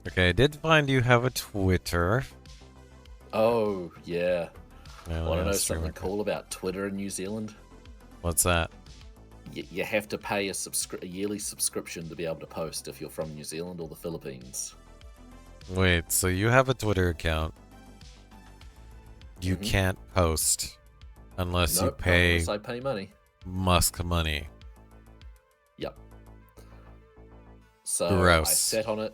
Okay, I did find you have a Twitter. Oh, yeah. Yeah, let Want me to know ask you something real quick. cool about Twitter in New Zealand? What's that? You have to pay a yearly subscription to be able to post if you're from New Zealand or the Philippines. Wait, so you have a Twitter account. You Mm-hmm. can't post unless you Nope, not pay unless I pay money. Musk money. Yep. So I Gross. sat on it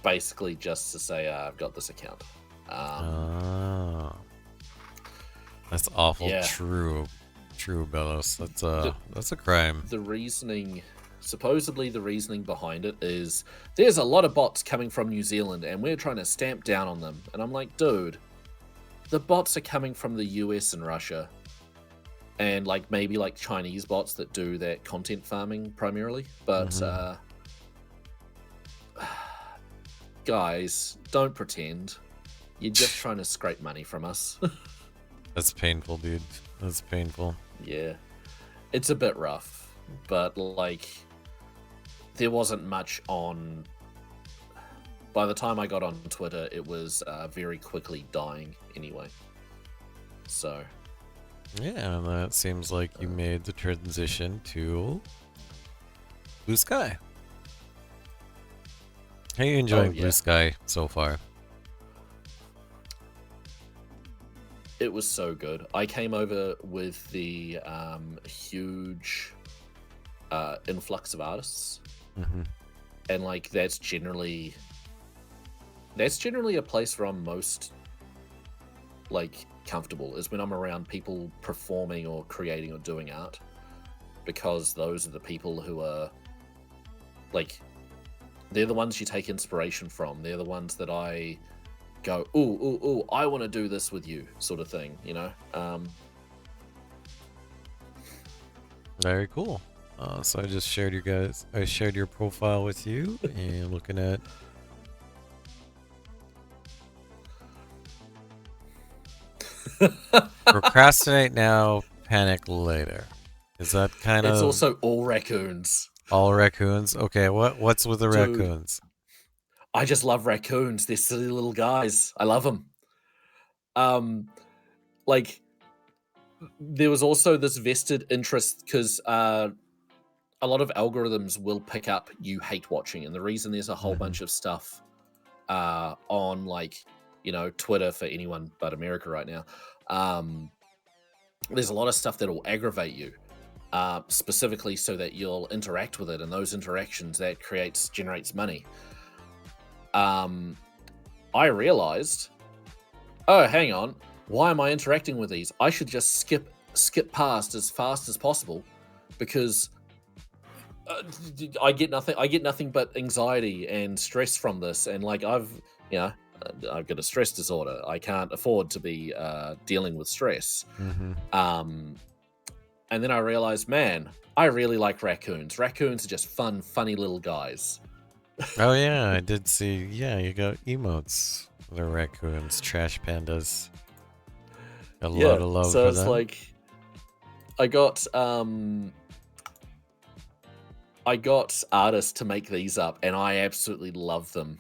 basically just to say I've got this account. Um, Oh, that's awful. yeah. True, Bellows. The That's a crime. the reasoning, supposedly the reasoning behind it is there's a lot of bots coming from New Zealand and we're trying to stamp down on them. And I'm like, dude, the bots are coming from the US and Russia. And like maybe like Chinese bots that do that content farming primarily. But Hmm. guys, don't pretend. You're just trying to scrape money from us. That's painful, dude. That's painful. Yeah. It's a bit rough. But like there wasn't much on. By the time I got on Twitter, it was very quickly dying anyway. So. Yeah, and that seems like you made the transition to Blue Sky. How are you Oh, enjoying Blue yeah. Sky so far? It was so good. I came over with the huge influx of artists. Hmm. And like that's generally a place where I'm most like comfortable is when I'm around people performing or creating or doing art, because those are the people who are like they're the ones you take inspiration from. They're the ones that I go, ooh, I want to do this with you, sort of thing, you know. Very cool. So I just shared I shared your profile with you, and looking at. Procrastinate now, panic later. Is that kind It's of also all raccoons, all raccoons? Okay, what's with the dude. raccoons? I just love raccoons. They're silly little guys. I love them. Um, like there was also this vested interest because a lot of algorithms will pick up you hate watching, and the reason there's a whole Hmm. bunch of stuff on like Twitter for anyone but America right now. Um, there's a lot of stuff that will aggravate you, specifically so that you'll interact with it, and those interactions that generates money. Um, I realized, oh, hang on, why am I interacting with these? I should just skip past as fast as possible because I get nothing. I get nothing but anxiety and stress from this, and like I've got a stress disorder. I can't afford to be dealing with stress. Hmm. Um, and then I realized, man, I really like raccoons. Raccoons are just funny little guys. Oh yeah, I did see. Yeah, you got emotes. The raccoons, trash pandas. A lot Yeah, of love so for it's them. like I got I got artists to make these up, and I absolutely love them.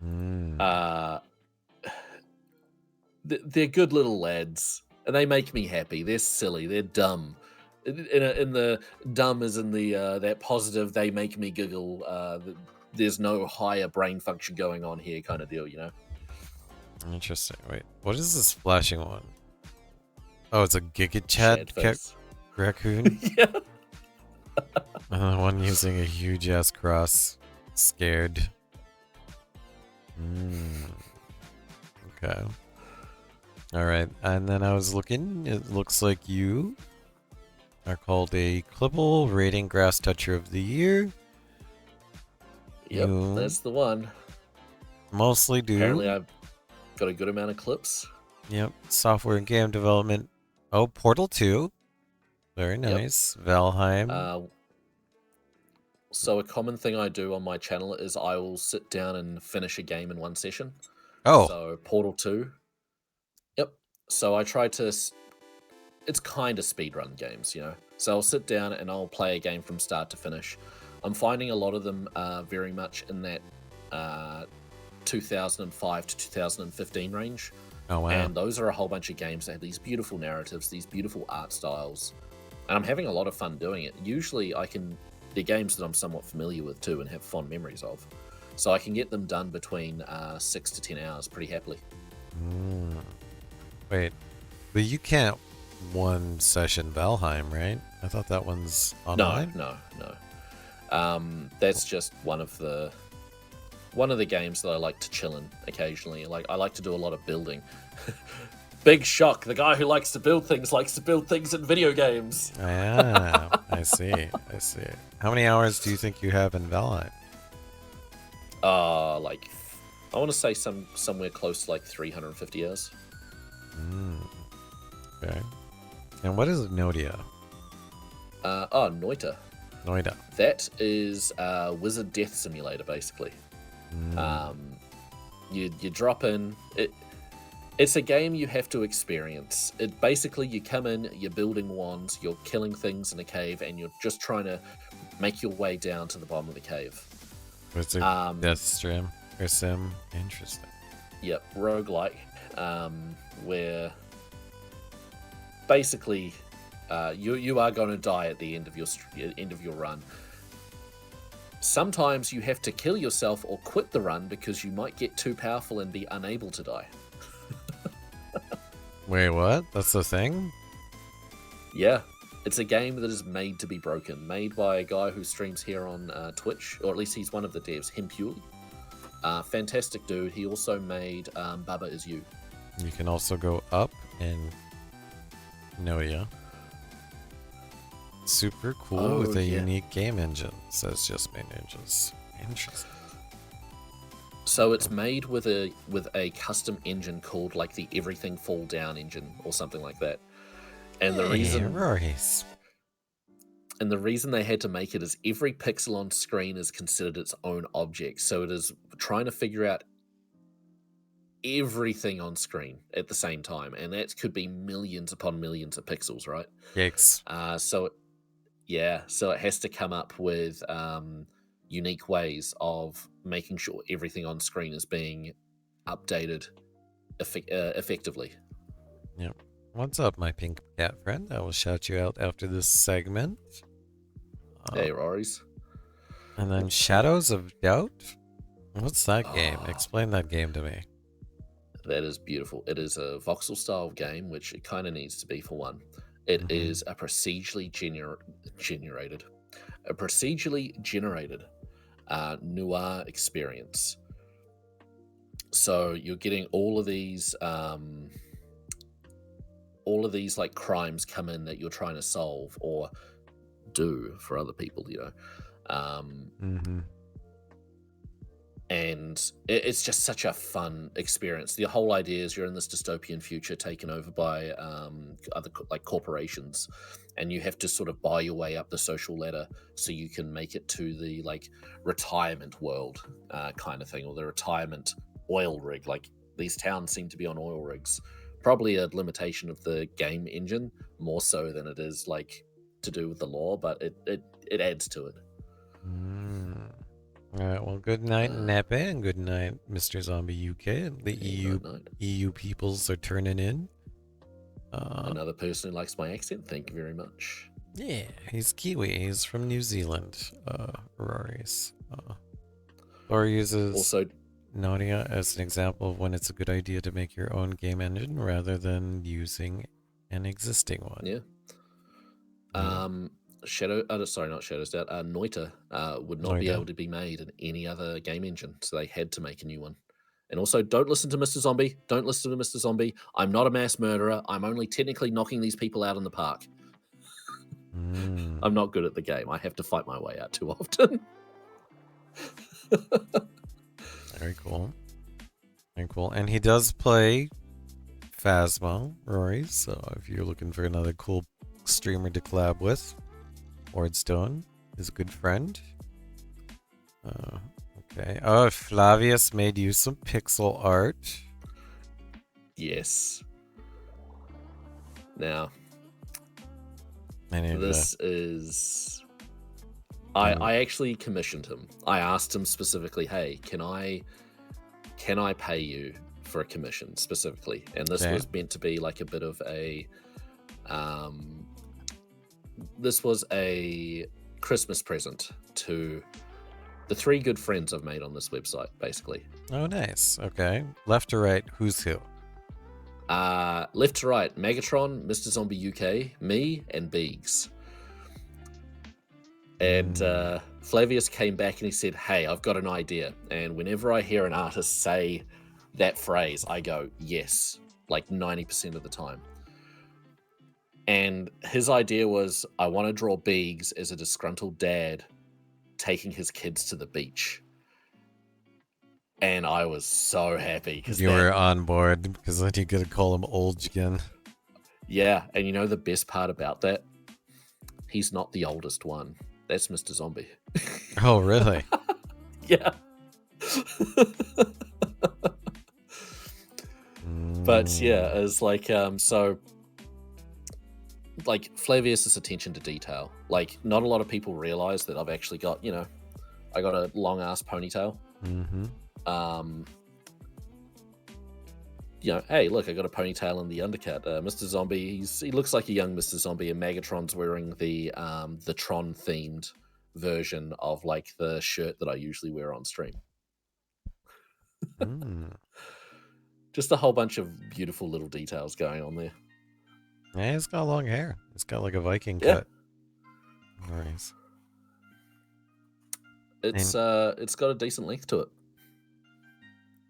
Mm. Uh, they're good little lads, and they make me happy. They're silly. They're dumb. In the dumb is in the that positive. They make me giggle. There's no higher brain function going on here, kind of deal. You know. Interesting. Wait, what is this flashing one? Oh, it's a Shad GigaChad face. raccoon. Yeah. And the one using a huge ass cross. Scared. Mm. Okay. All right. And then I was looking. It looks like you are called a Clipple Rating Grass Toucher of the Year. Yep, You that's the one. mostly Apparently, do. I've got a good amount of clips. Yep. Software and game development. Oh, Portal 2. Very Yep. nice. Valheim. Uh, so a common thing I do on my channel is I will sit down and finish a game in one session. Oh. So Portal 2. Yep. So I try to. It's kind of speedrun games, you know. So I'll sit down and I'll play a game from start to finish. I'm finding a lot of them are very much in that 2005 to 2015 range. Oh, wow. And those are a whole bunch of games that have these beautiful narratives, these beautiful art styles. And I'm having a lot of fun doing it. Usually they're games that I'm somewhat familiar with too and have fond memories of. So I can get them done between 6 to 10 hours pretty happily. Wait, but you can't one session Valheim, right? I thought that one's online. No. That's just one of the games that I like to chill in occasionally. Like I like to do a lot of building. Big shock! The guy who likes to build things likes to build things in video games. Ah, I see. How many hours do you think you have in Valheim? Like I want to say somewhere close to like 350 hours. Okay. And what is Nodia? Noita. Noida. That is Wizard Death Simulator, basically. You drop in. It's a game you have to experience. It basically, you come in, you're building wands, you're killing things in a cave, and you're just trying to make your way down to the bottom of the cave. What's a death stream or sim? Interesting. Yep, roguelike, where basically you are going to die at the end of your run. Sometimes you have to kill yourself or quit the run because you might get too powerful and be unable to die. Wait, what? That's the thing? Yeah, it's a game that is made to be broken, made by a guy who streams here on Twitch, or at least he's one of the devs, him purely. Fantastic dude. He also made Baba Is You. You can also go up in Nodia. Super cool with a unique game engine, says Just Made Ninjas. Interesting. So it's made with a custom engine called like the Everything Fall Down engine or something like that. And the reason they had to make it is every pixel on screen is considered its own object. So it is trying to figure out everything on screen at the same time, and that could be millions upon millions of pixels, right? Yikes. So it has to come up with unique ways of making sure everything on screen is being updated effectively. Yep. What's up, my pink cat friend? I will shout you out after this segment. Hey, Rory's. And then Shadows of Doubt? What's that game? Explain that game to me. That is beautiful. It is a voxel style game, which it kind of needs to be for one. It is a procedurally generated noir experience. So you're getting all of these like crimes come in that you're trying to solve or do for other people, you know. And it's just such a fun experience. The whole idea is you're in this dystopian future taken over by other like corporations, and you have to sort of buy your way up the social ladder so you can make it to the like retirement world kind of thing, or the retirement oil rig. Like these towns seem to be on oil rigs. Probably a limitation of the game engine more so than it is like to do with the lore, but it adds to it. All right, well, good night, Nepe, and good night, Mr. Zombie UK. The EU peoples are turning in. Another person who likes my accent, thank you very much. Yeah, he's Kiwi. He's from New Zealand, Rory's. Or uses also Nadia as an example of when it's a good idea to make your own game engine rather than using an existing one. Yeah. Noita would not be able to be made in any other game engine, so they had to make a new one. And also, don't listen to Mr. Zombie. Don't listen to Mr. Zombie. I'm not a mass murderer. I'm only technically knocking these people out in the park. I'm not good at the game. I have to fight my way out too often. Very cool. Very cool. And he does play Phasmo, Rory, so if you're looking for another cool streamer to collab with, Wardstone is a good friend. Okay. Oh, Flavius made you some pixel art. Yes. Now, this is I actually commissioned him. I asked him specifically, hey, can I pay you for a commission specifically? And this was meant to be like a bit of a this was a Christmas present to the 3 good friends I've made on this website, basically. Oh, nice. Okay. Left to right, who's who? Left to right, Megatron, Mr. Zombie UK, me, and Beegs. And Flavius came back and he said, hey, I've got an idea. And whenever I hear an artist say that phrase, I go, yes, like 90% of the time. And his idea was, I want to draw Beegs as a disgruntled dad taking his kids to the beach. And I was so happy. Because you were on board, because then you get to call him old again. Yeah, and you know the best part about that? He's not the oldest one. That's Mr. Zombie. Oh, really? Yeah. But yeah, it's like, so, like, Flavius's attention to detail. Like, not a lot of people realize that I've actually got, you know, I got a long-ass ponytail. Mm-hmm. You know, hey, look, I got a ponytail in the undercut. Mr. Zombie, he looks like a young Mr. Zombie, and Megatron's wearing the Tron-themed version of, like, the shirt that I usually wear on stream. Just a whole bunch of beautiful little details going on there. Yeah, he's got long hair. He's got like a Viking cut. Nice. It's got a decent length to it.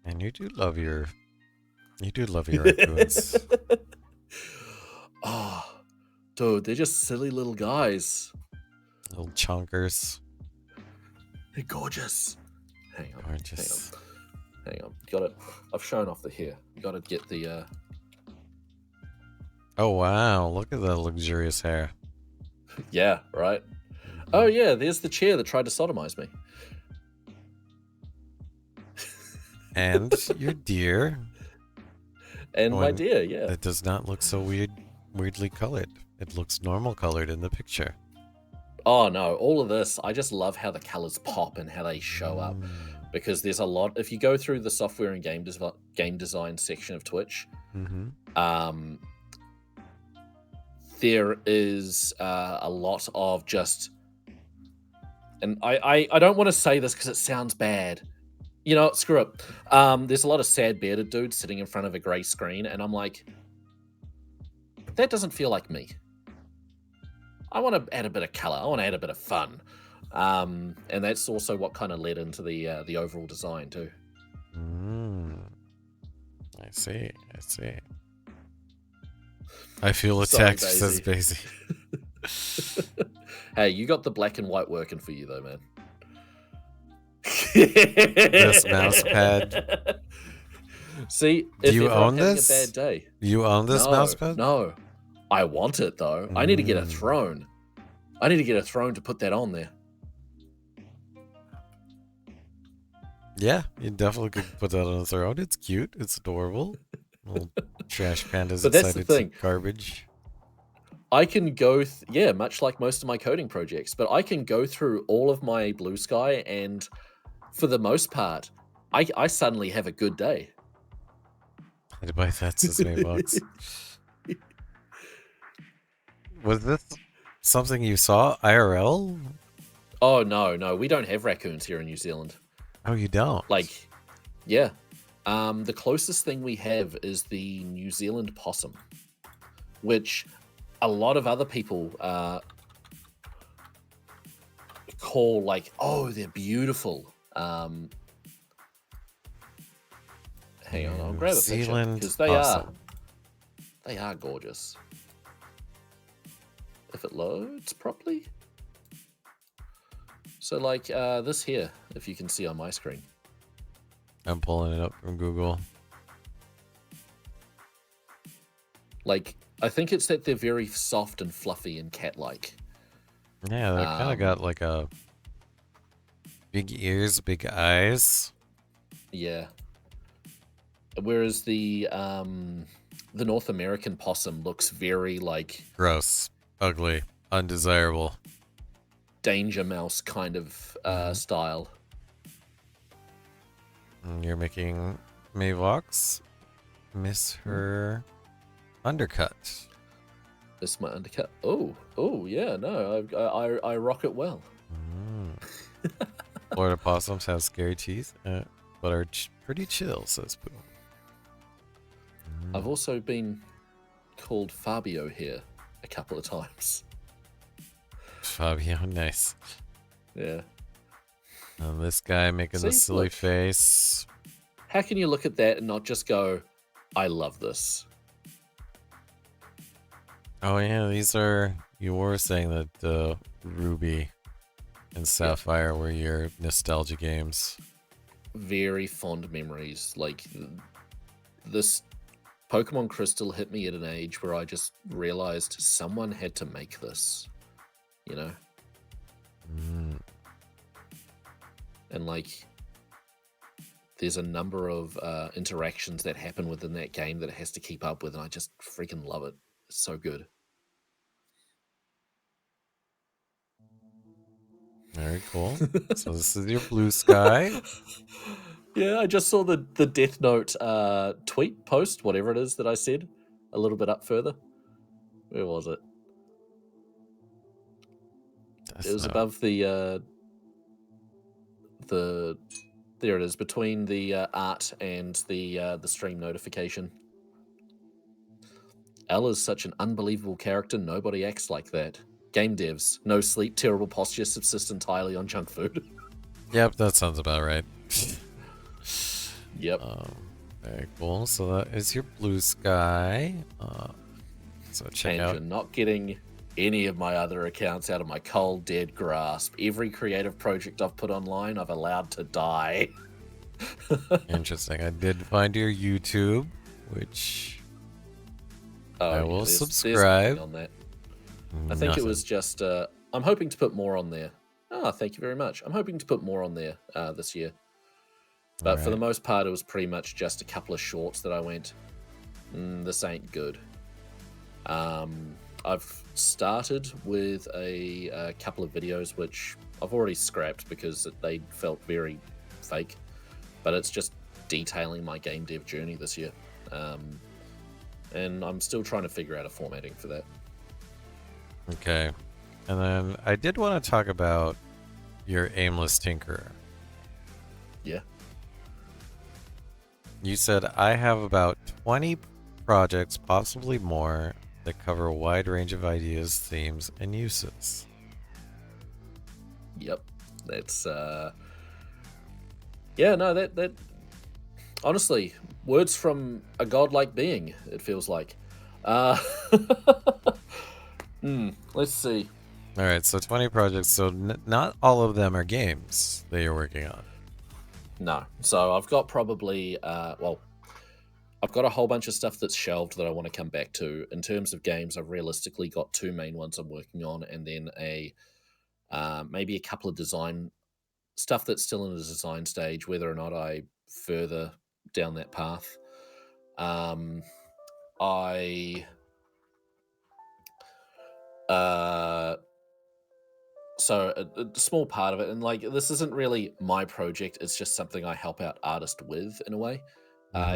And you do love your raccoons. Oh, dude, they're just silly little guys. Little chunkers. They're gorgeous. Hang on. Gorgeous. Hang on. Got it. I've shown off the hair. Got to get the. Oh wow! Look at that luxurious hair. Yeah. Right. Oh yeah. There's the chair that tried to sodomize me. And your deer. And my deer. Yeah. It does not look so weirdly colored. It looks normal colored in the picture. Oh no! All of this, I just love how the colors pop and how they show up. Because there's a lot. If you go through the software and game design section of Twitch, there is a lot of just, and I don't want to say this because it sounds bad. You know, screw it. There's a lot of sad bearded dudes sitting in front of a gray screen, and I'm like, that doesn't feel like me. I want to add a bit of color. I want to add a bit of fun. And that's also what kind of led into the overall design too. I see. I feel attacked, says Basie. Hey, you got the black and white working for you though, man. This mouse pad. See, do you own this? A bad day. Do you own this mouse pad? No, I want it though. I need to get a throne. I need to get a throne to put that on there. Yeah, you definitely could put that on a throne. It's cute. It's adorable. Little trash pandas but that's the thing. Garbage. I can go, much like most of my coding projects, but I can go through all of my blue sky, and for the most part, I suddenly have a good day. I'd buy that Sesame box. Was this something you saw IRL? Oh, no. We don't have raccoons here in New Zealand. Oh, you don't? Like, yeah. The closest thing we have is the New Zealand possum, which a lot of other people call like, oh, they're beautiful. Hang on, I'll grab a picture because they are gorgeous. If it loads properly. So like this here, if you can see on my screen. I'm pulling it up from Google. Like, I think it's that they're very soft and fluffy and cat-like. Yeah, they kind of got like a big ears, big eyes. Yeah. Whereas the North American possum looks very like gross, ugly, undesirable. Danger Mouse kind of style. You're making Mavox miss her undercut. Miss my undercut. Oh yeah, no, I rock it well. Florida possums have scary teeth, but are pretty chill, says Pooh. I've also been called Fabio here a couple of times. Fabio, nice. Yeah. And this guy making the silly face. How can you look at that and not just go, I love this? Oh yeah, these are, you were saying that Ruby and Sapphire were your nostalgia games. Very fond memories. Like, this Pokemon Crystal hit me at an age where I just realized someone had to make this, you know? And like, there's a number of interactions that happen within that game that it has to keep up with, and I just freaking love it. It's so good. Very cool. So this is your blue sky. Yeah, I just saw the Death Note tweet post, whatever it is that I said, a little bit up further. Where was it? It was above the there it is, between the art and the stream notification. Ella's such an unbelievable character, nobody acts like that. Game devs, no sleep, terrible posture, subsist entirely on junk food. Yep, that sounds about right. Yep. Very cool. So that is your blue sky. So check out. You're not getting any of my other accounts out of my cold, dead grasp. Every creative project I've put online, I've allowed to die. Interesting. I did find your YouTube, which I will subscribe. On that. I think it was just, I'm hoping to put more on there. Oh, thank you very much. I'm hoping to put more on there this year. But for the most part, it was pretty much just a couple of shorts that I went, this ain't good. I've started with a couple of videos, which I've already scrapped because they felt very fake. But it's just detailing my game dev journey this year. And I'm still trying to figure out a formatting for that. Okay. And then I did want to talk about your aimless tinkerer. Yeah. You said, I have about 20 projects, possibly more, that cover a wide range of ideas, themes, and uses. Yep. That's, yeah, no, that honestly, words from a godlike being, it feels like. Let's see. All right, so 20 projects. So not all of them are games that you're working on. No. So I've got probably, well, I've got a whole bunch of stuff that's shelved that I want to come back to. In terms of games, I've realistically got 2 main ones I'm working on, and then maybe a couple of design stuff that's still in the design stage, whether or not I further down that path. So a small part of it, and like, this isn't really my project, it's just something I help out artist with in a way.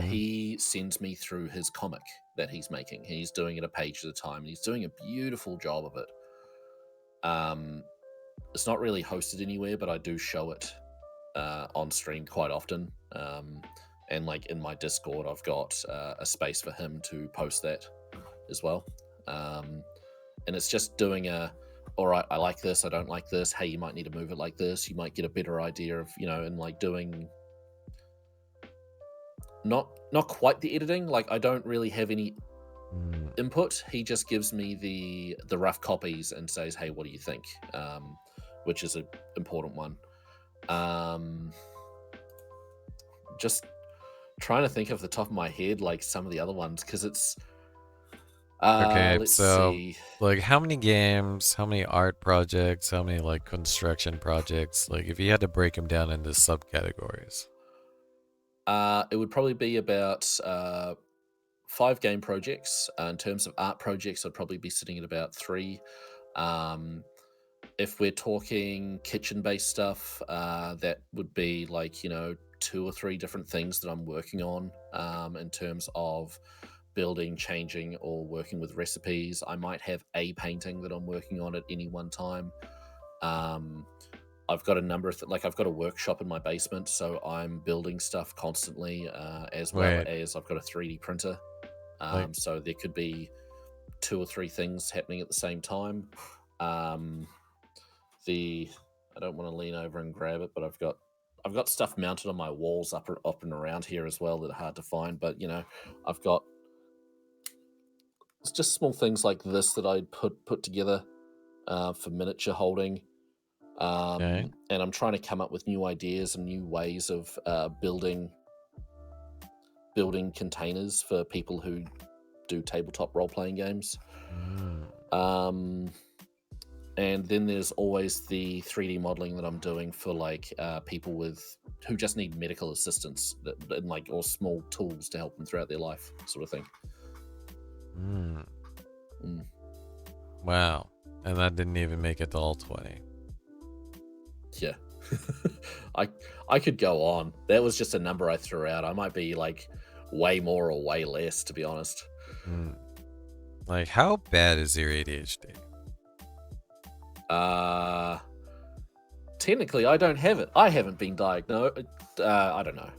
He sends me through his comic that he's making. He's doing it a page at a time, and he's doing a beautiful job of it. It's not really hosted anywhere, but I do show it on stream quite often. And like in my Discord, I've got a space for him to post that as well. And it's just doing all right, I like this, I don't like this. Hey, you might need to move it like this. You might get a better idea of, and like doing not quite the editing. Like, I don't really have any input. He just gives me the rough copies and says, hey, what do you think? Which is an important one. Just trying to think off the top of my head, like some of the other ones, because it's okay, so see. Like, how many games, how many art projects, how many like construction projects, like if you had to break them down into subcategories? It would probably be about 5 game projects. In terms of art projects, I'd probably be sitting at about 3. If we're talking kitchen-based stuff, that would be like, 2 or 3 different things that I'm working on, in terms of building, changing, or working with recipes. I might have a painting that I'm working on at any one time. I've got a number of I've got a workshop in my basement, so I'm building stuff constantly, as well Wait, as I've got a 3D printer. like, So there could be 2 or 3 things happening at the same time. Um, I don't want to lean over and grab it, but I've got stuff mounted on my walls up and around here as well that are hard to find. But I've got it's just small things like this that I put together for miniature holding. okay. And I'm trying to come up with new ideas and new ways of building containers for people who do tabletop role-playing games. Mm. And then there's always the 3D modeling that I'm doing for people who just need medical assistance or small tools to help them throughout their life, sort of thing. Wow. And that didn't even make it to all 20. Yeah. I could go on. That was just a number I threw out. I might be way more or way less, to be honest. Like, how bad is your ADHD? Technically, I don't have it. I haven't been diagnosed. I don't know.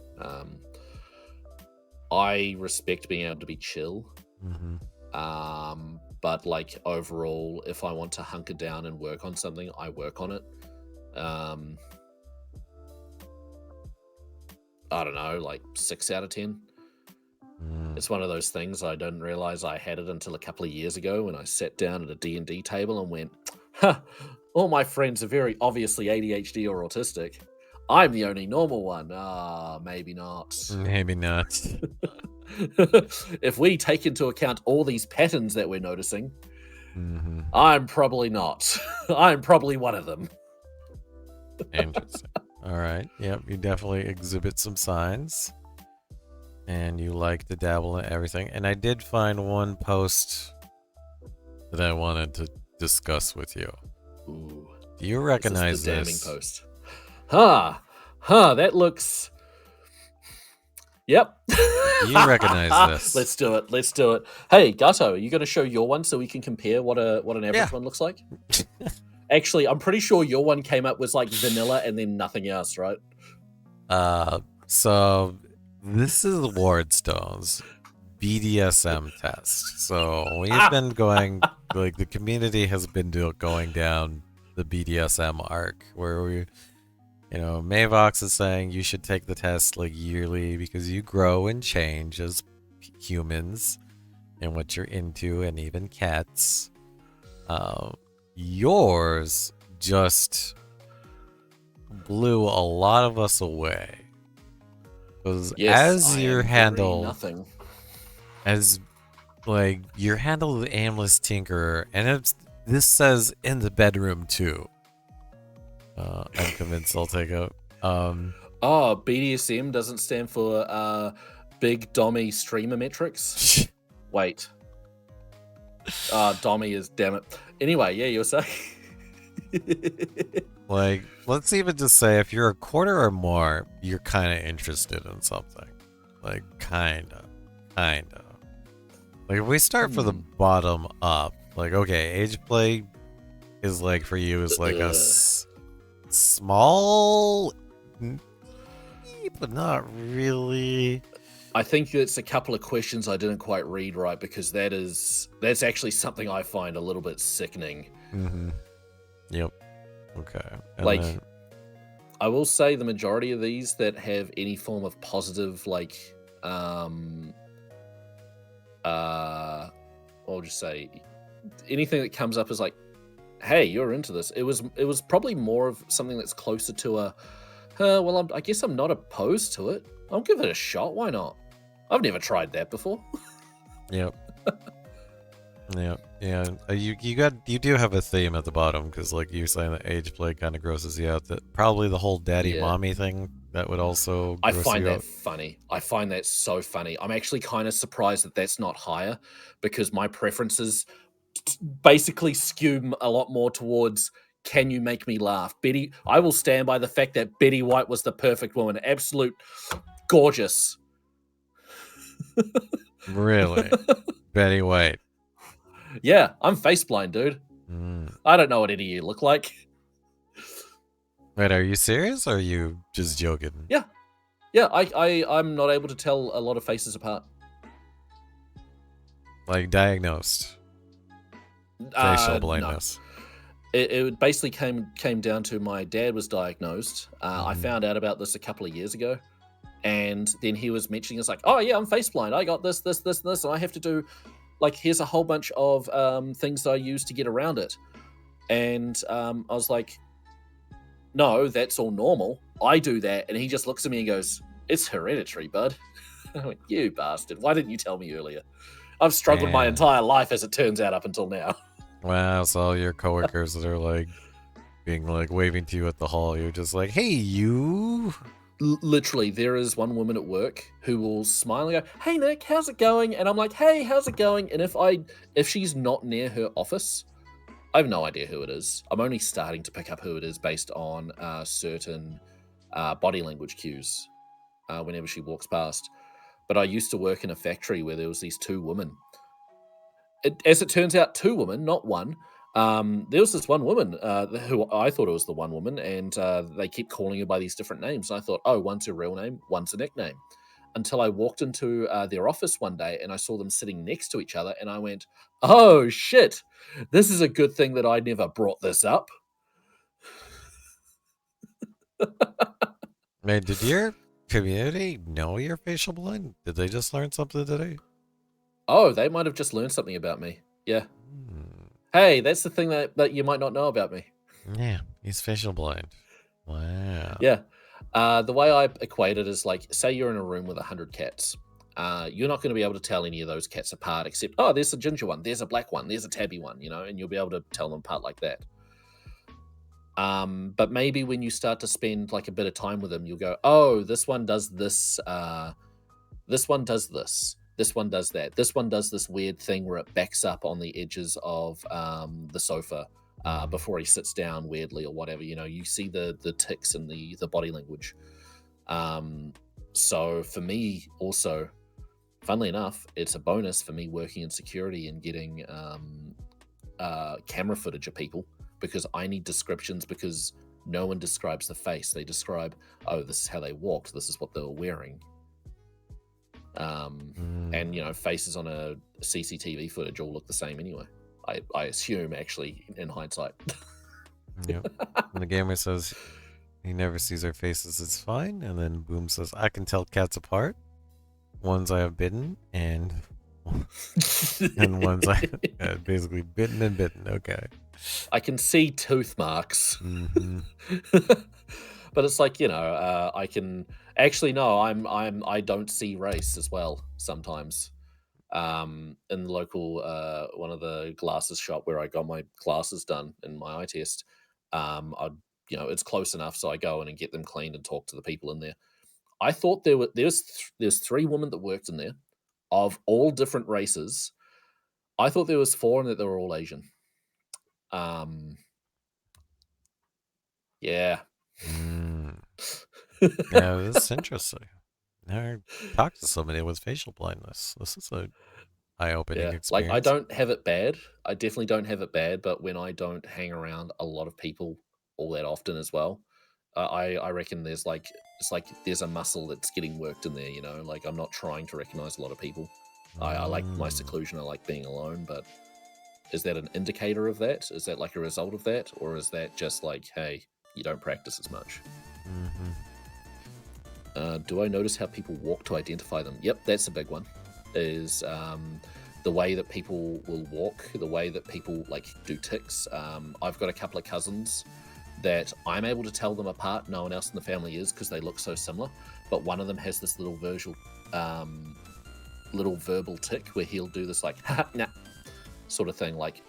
I respect being able to be chill. But overall, if I want to hunker down and work on something, I work on it. I don't know, 6 out of 10. It's one of those things I didn't realize I had it until a couple of years ago when I sat down at a D&D table and went, all my friends are very obviously ADHD or autistic. I'm the only normal one. Maybe not. Maybe not. If we take into account all these patterns that we're noticing, I'm probably not. I'm probably one of them. Interesting. All right. Yep. You definitely exhibit some signs. And you like to dabble in everything. And I did find one post that I wanted to discuss with you. Ooh. Do you recognize this? This? Damning post. That looks... Yep. You recognize this. Let's do it. Hey, Gato, are you going to show your one so we can compare what an average one looks like? Actually, I'm pretty sure your one came up was vanilla and then nothing else, right? So this is Wardstone's BDSM test. So we've been going, the community has been going down the BDSM arc where we, Mavox is saying you should take the test yearly because you grow and change as humans and what you're into, and even cats. Yours just blew a lot of us away. Because as your handle, nothing. as your handle the Aimless Tinkerer, and this says in the bedroom too. I'm convinced I'll take it. BDSM doesn't stand for Big Dommy Streamer Metrics. Wait. Dommy is, damn it. Anyway, yeah, you're saying. Let's even just say if you're a quarter or more, you're kind of interested in something. Kinda. If we start from the bottom up, okay, age play is for you is a small, but not really. I think it's a couple of questions I didn't quite read right, because that's actually something I find a little bit sickening. Yep. Okay. And I will say the majority of these that have any form of positive, I'll just say anything that comes up is hey, you're into this. It was probably more of something that's closer to I guess I'm not opposed to it. I'll give it a shot. Why not? I've never tried that before. Yep. Yeah. You do have a theme at the bottom, because you're saying that age play kind of grosses you out. That probably the whole daddy mommy thing that would also. I find that funny. I find that so funny. I'm actually kind of surprised that that's not higher, because my preferences basically skew a lot more towards can you make me laugh? I will stand by the fact that Betty White was the perfect woman. Absolute gorgeous. Really? Betty White. Yeah, I'm face blind, dude. I don't know what any of you look like. Wait, are you serious or are you just joking? Yeah. Yeah, I'm not able to tell a lot of faces apart. Like diagnosed. Facial blindness. No. It basically came down to my dad was diagnosed. I found out about this a couple of years ago. And then he was mentioning, it's like, oh yeah, I'm face blind. I got this, and I have to do, like, here's a whole bunch of things that I use to get around it. And I was like, no, that's all normal. I do that. And he just looks at me and goes, it's hereditary, bud. I went, you bastard. Why didn't you tell me earlier? I've struggled my entire life, as it turns out, up until now. Wow, so all your coworkers that are like being like waving to you at the hall, you're just like, hey, you. Literally, there is one woman at work who will smile and go, hey Nick, how's it going? And I'm like, hey, how's it going? And if she's not near her office, I have no idea who it is. I'm only starting to pick up who it is based on certain body language cues whenever she walks past. But I used to work in a factory where there was these two women. As it turns out, two women, not one. There was this one woman who I thought it was the one woman, and they keep calling her by these different names. And I thought, oh, one's her real name, one's a nickname. Until I walked into their office one day and I saw them sitting next to each other, and I went, oh shit, this is a good thing that I never brought this up. Man, did your community know you're facial blind? Did they just learn something today? Oh, they might have just learned something about me. Yeah. Hey, that's the thing that you might not know about me. Yeah, he's facial blind. Wow. Yeah. The way I equate it is like, say you're in a room with 100 cats. You're not going to be able to tell any of those cats apart except, oh, there's a ginger one, there's a black one, there's a tabby one, and you'll be able to tell them apart like that. But maybe when you start to spend like a bit of time with them, you'll go, oh, this one does this, this one does this, this one does that, this one does this weird thing where it backs up on the edges of the sofa before he sits down weirdly or whatever. You see the tics and the body language. So for me also, funnily enough, it's a bonus for me working in security and getting camera footage of people, because I need descriptions, because no one describes the face. They describe, oh, this is how they walked, this is what they were wearing. And faces on a CCTV footage all look the same anyway. I assume, actually, in hindsight. Yep. And the gamer says he never sees our faces, it's fine. And then Boom says, I can tell cats apart. Ones I have bitten and ones I basically bitten and bitten. Okay. I can see tooth marks. But it's like, I can actually, no, I don't see race as well sometimes. In the local one of the glasses shop where I got my glasses done in my eye test, it's close enough, so I go in and get them cleaned and talk to the people in there. I thought there's 3 women that worked in there of all different races. I thought there was 4 and that they were all Asian. Yeah. Yeah, this is interesting. Never talked to somebody with facial blindness. This is a eye-opening experience. Like, I don't have it bad. I definitely don't have it bad, but when I don't hang around a lot of people all that often as well, I reckon it's like there's a muscle that's getting worked in there, like I'm not trying to recognize a lot of people. I like my seclusion, I like being alone, but is that an indicator of that? Is that like a result of that? Or is that just like, hey, you don't practice as much? Do I notice how people walk to identify them? Yep, that's a big one. Is the way that people will walk, the way that people like do tics. I've got a couple of cousins that I'm able to tell them apart. No one else in the family is, because they look so similar. But one of them has this little verbal tic where he'll do this like nah sort of thing, like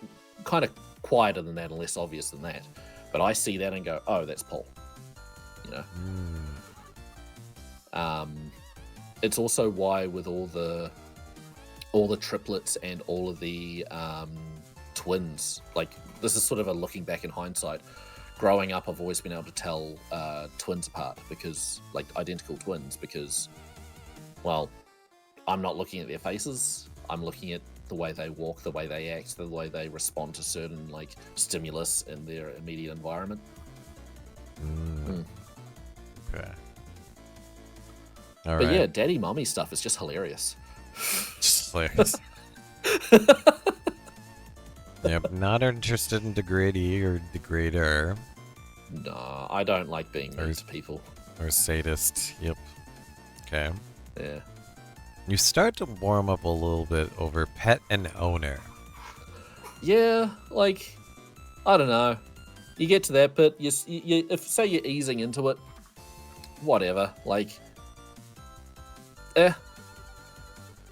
kind of quieter than that and less obvious than that. But I see that and go, oh, that's Paul. It's also why with all the triplets and all of the twins. Like, this is sort of a looking back in hindsight. Growing up, I've always been able to tell twins apart, because, like, identical twins, because, well, I'm not looking at their faces. I'm looking at the way they walk, the way they act, the way they respond to certain, like, stimulus in their immediate environment. Okay. But yeah, daddy mommy stuff is just hilarious. Just hilarious. Yep, not interested in degradee or degrader. Nah, I don't like being mean to people. Or sadist, yep. Okay. Yeah. You start to warm up a little bit over pet and owner. Yeah, like, I don't know. You get to that bit, if say you're easing into it, whatever. Like,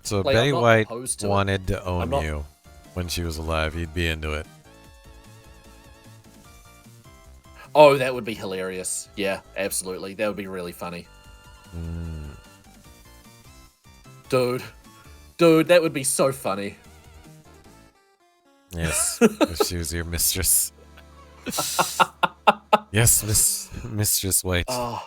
So like, Betty White to wanted to own you when she was alive. You'd be into it. Oh, that would be hilarious. Yeah, absolutely. That would be really funny. Dude, that would be so funny. Yes, if she was your mistress. Yes, Mistress White. Oh.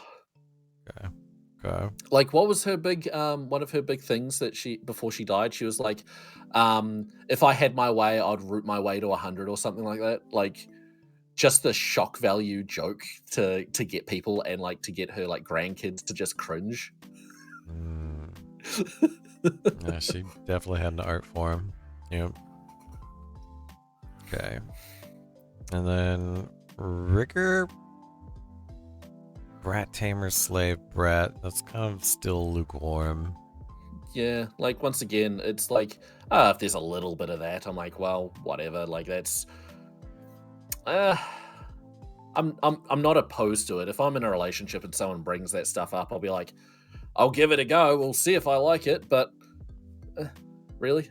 Okay. Like, what was her big, one of her big things that before she died, she was like, if I had my way, I'd root my way to 100 or something like that. Like, just the shock value joke to get people, and, like, to get her, like, grandkids to just cringe. Yeah, she definitely had an art form. Yep. Okay. And then Rigger, Brat Tamer, Slave, Brat. That's kind of still lukewarm. Yeah, like, once again, it's like, if there's a little bit of that, I'm like, well, whatever. Like, that's, I'm not opposed to it. If I'm in a relationship and someone brings that stuff up, I'll be like, I'll give it a go. We'll see if I like it. But really,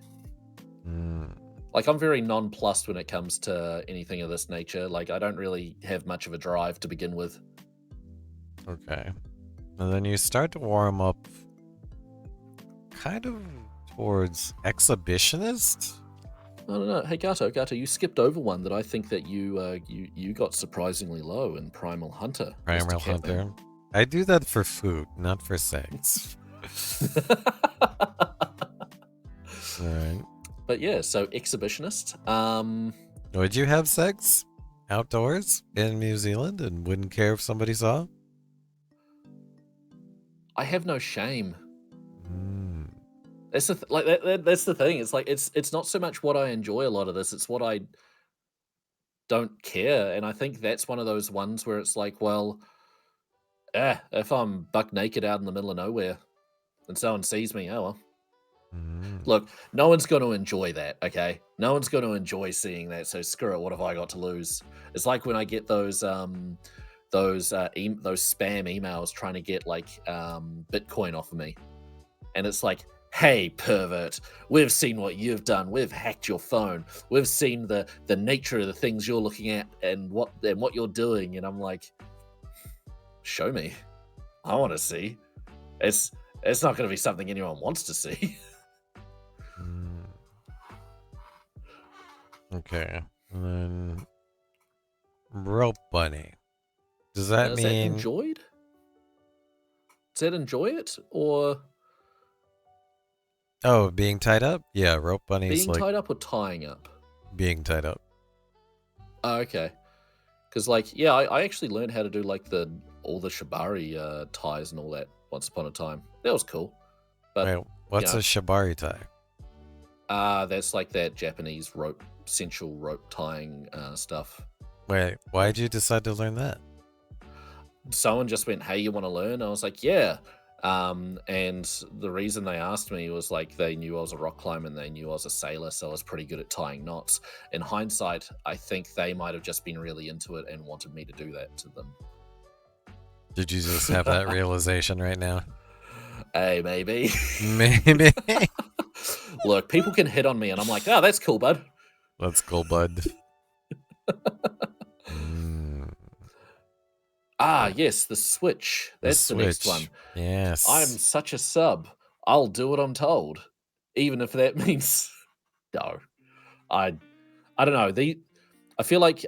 like, I'm very nonplussed when it comes to anything of this nature. Like, I don't really have much of a drive to begin with. Okay. And then you start to warm up kind of towards exhibitionist? I don't know. Hey, Gato, you skipped over one that I think that you got surprisingly low in Primal Hunter. Primal Hunter. I do that for food, not for sex. Alright. But yeah, so exhibitionist. Would you have sex outdoors in New Zealand and wouldn't care if somebody saw? I have no shame. That's the that's the thing. It's like, it's not so much what I enjoy a lot of this, it's what I don't care. And I think that's one of those ones where it's like, well, if I'm buck naked out in the middle of nowhere and someone sees me, oh well. Look, no one's going to enjoy that, okay? No one's going to enjoy seeing that, so screw it. What have I got to lose? It's like when I get those spam emails trying to get, like, Bitcoin off of me, and it's like, hey, pervert, we've seen what you've done. We've hacked your phone. We've seen the nature of the things you're looking at and what you're doing. And I'm like, show me. I want to see. It's not going to be something anyone wants to see. Okay. And then Rope Bunny. Does that mean... Is that enjoyed? Does that enjoy it? Or... Oh, being tied up? Yeah, Rope Bunny's being tied up or tying up? Being tied up. Oh, okay. Because, like, yeah, I actually learned how to do, like, all the shibari ties and all that once upon a time. That was cool. But wait, what's a shibari tie? That's like that Japanese sensual rope tying stuff. Wait, why'd you decide to learn that? Someone just went, hey, you want to learn? I was like, yeah. And the reason they asked me was, like, they knew I was a rock climber and they knew I was a sailor, so I was pretty good at tying knots. In hindsight, I think they might have just been really into it and wanted me to do that to them. Did you just have that realization right now? Hey, maybe. Maybe. Look, people can hit on me and I'm like, oh, that's cool, bud. That's cool, bud. Yes, the Switch. That's the next one. Yes. I'm such a sub. I'll do what I'm told. Even if that means... No. I I don't know. I feel like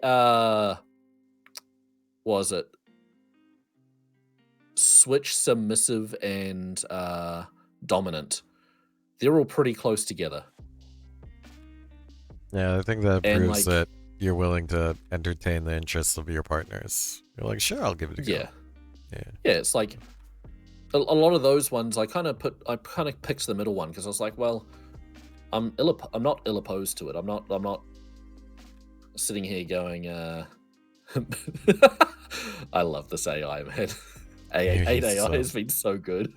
was it Switch, Submissive, and Dominant? They're all pretty close together. Yeah, I think that And proves that you're willing to entertain the interests of your partners. You're like, sure, I'll give it a go. Yeah, it's like a lot of those ones. I kind of picked the middle one because I was like, well, I'm not ill opposed to it. I'm not sitting here going, I love this AI, man. 8AI has been so good.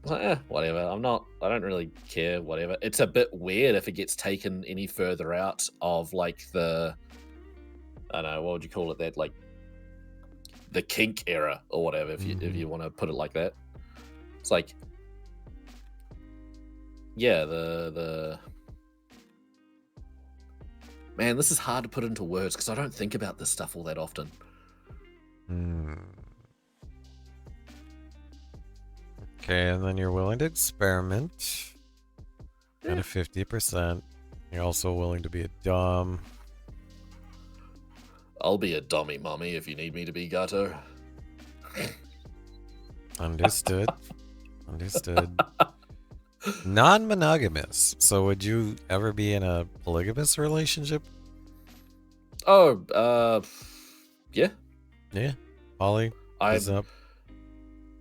Whatever. I don't really care, whatever. It's a bit weird if it gets taken any further out of like I don't know, what would you call it, that like the kink era or whatever, if you want to put it like that. It's like, yeah, the man, this is hard to put into words because I don't think about this stuff all that often. Okay, and then you're willing to experiment at a 50%. You're also willing to be a dom. I'll be a dummy mommy if you need me to be, Gato. Understood. Understood. Non-monogamous. So would you ever be in a polygamous relationship? Oh, yeah. Yeah. Poly?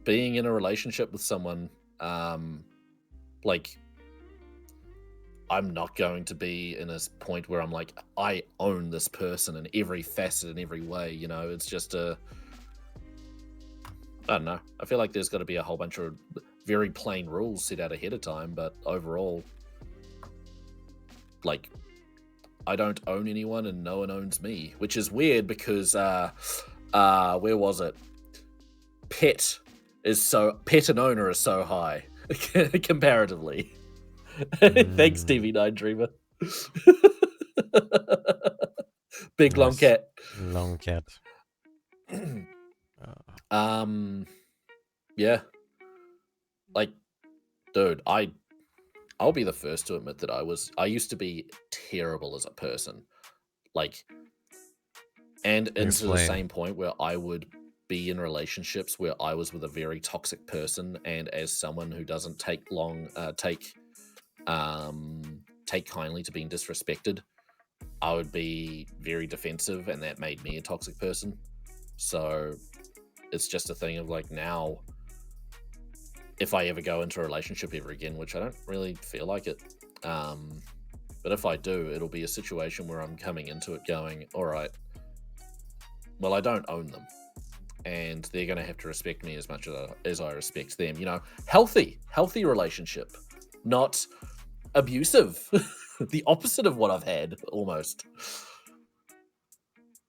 Being in a relationship with someone, like, I'm not going to be in a point where I'm like, I own this person in every facet, in every way, you know? It's just I don't know. I feel like there's got to be a whole bunch of very plain rules set out ahead of time, but overall, like, I don't own anyone and no one owns me, which is weird because, where was it? Pet and owner is so high comparatively. Thanks, TV9 Dreamer. Big long cat. Long cat. Yeah. Like, dude, I'll be the first to admit that I used to be terrible as a person. Like, and into the same point where I would be in relationships where I was with a very toxic person, and as someone who doesn't take kindly to being disrespected, I would be very defensive, and that made me a toxic person. So it's just a thing of like, now if I ever go into a relationship ever again, which I don't really feel like it, but if I do, it'll be a situation where I'm coming into it going, all right, well, I don't own them, and they're going to have to respect me as much as I respect them. You know, healthy relationship, not abusive. The opposite of what I've had, almost.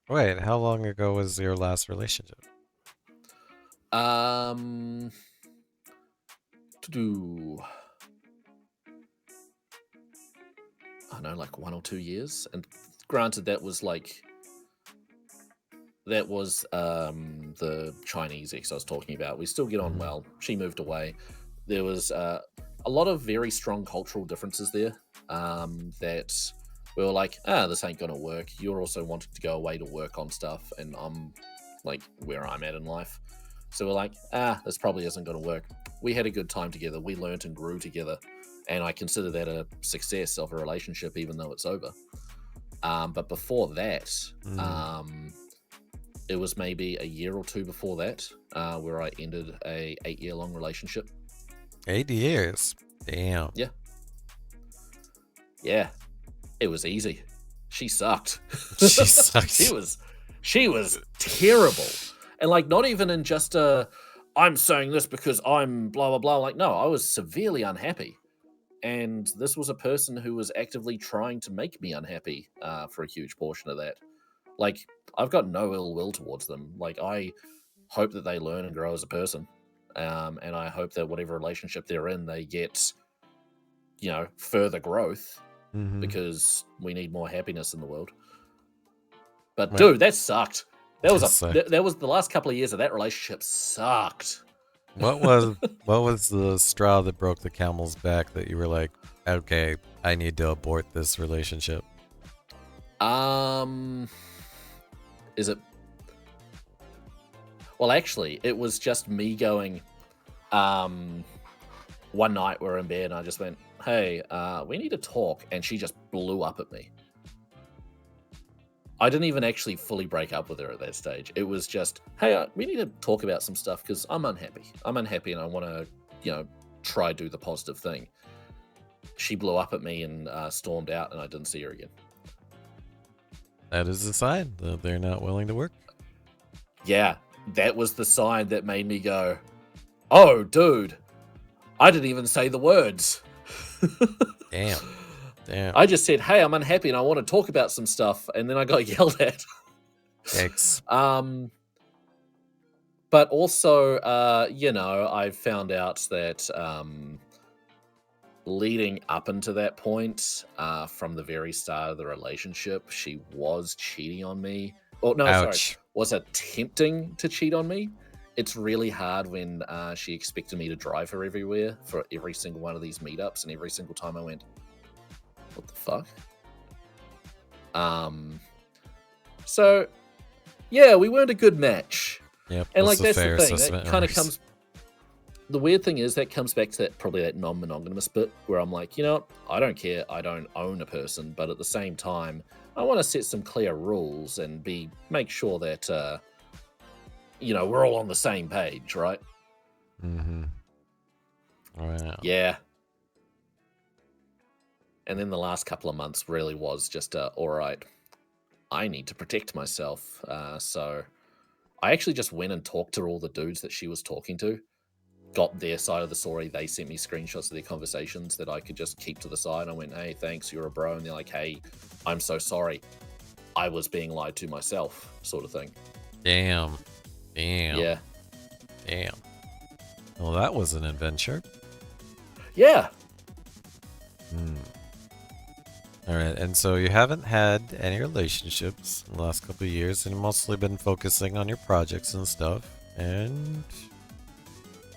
Wait, how long ago was your last relationship? I don't know, like 1 or 2 years. And granted, that was the Chinese ex I was talking about. We still get on well. She moved away. There was a lot of very strong cultural differences there, that we were like, this ain't gonna work. You're also wanting to go away to work on stuff, and I'm like where I'm at in life. So we're like, this probably isn't gonna work. We had a good time together. We learnt and grew together, and I consider that a success of a relationship, even though it's over. But before that, it was maybe a year or two before that, where I ended a 8-year-long relationship. 8 years? Damn. Yeah. Yeah. It was easy. She sucked. She sucked. She was terrible. And like, not even in just I'm saying this because I'm blah, blah, blah. Like, no, I was severely unhappy. And this was a person who was actively trying to make me unhappy for a huge portion of that. Like, I've got no ill will towards them. Like, I hope that they learn and grow as a person. And I hope that whatever relationship they're in, they get, you know, further growth, because we need more happiness in the world. But dude, that sucked. That was the last couple of years of that relationship sucked. What was the straw that broke the camel's back that you were like, okay, I need to abort this relationship? Is it? Well, actually, it was just me going. One night we were in bed, and I just went, "Hey, we need to talk," and she just blew up at me. I didn't even actually fully break up with her at that stage. It was just, "Hey, we need to talk about some stuff because I'm unhappy. I'm unhappy, and I want to, try do the positive thing." She blew up at me and stormed out, and I didn't see her again. That is a sign that they're not willing to work. Yeah, that was the sign that made me go, "Oh, dude, I didn't even say the words." Damn. I just said, "Hey, I'm unhappy and I want to talk about some stuff," and then I got yelled at. Yikes. But also, I found out that leading up into that point, from the very start of the relationship, she was cheating on me. Oh, no, sorry, Ouch. was attempting to cheat on me. It's really hard when she expected me to drive her everywhere for every single one of these meetups, and every single time I went, what the fuck? So, yeah, we weren't a good match. Yep. And like that's fair the thing. assessment. That kind of comes. The weird thing is that comes back to that non-monogamous bit where I'm like, I don't care. I don't own a person, but at the same time, I want to set some clear rules and make sure that we're all on the same page, right? Mm-hmm. Wow. Yeah. And then the last couple of months really was just all right. I need to protect myself. So I actually just went and talked to all the dudes that she was talking to. Got their side of the story. They sent me screenshots of their conversations that I could just keep to the side. I went, "Hey, thanks, you're a bro." And they're like, "Hey, I'm so sorry. I was being lied to myself," sort of thing. Damn. Yeah. Damn. Well, that was an adventure. Yeah. All right, and so you haven't had any relationships in the last couple of years, and you've mostly been focusing on your projects and stuff, and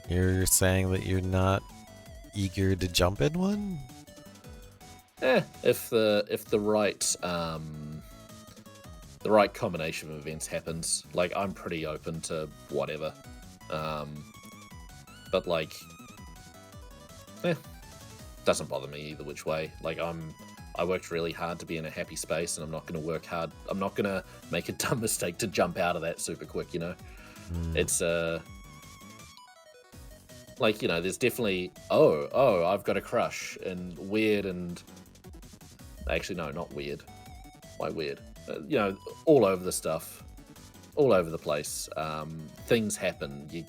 you're saying that you're not eager to jump in one? If the right combination of events happens, like I'm pretty open to whatever. But like, doesn't bother me either which way. Like I worked really hard to be in a happy space, and I'm not going to work hard. I'm not going to make a dumb mistake to jump out of that super quick. It's like there's definitely I've got a crush and weird and actually no, not weird. Why weird? All over the stuff, all over the place. Things happen. You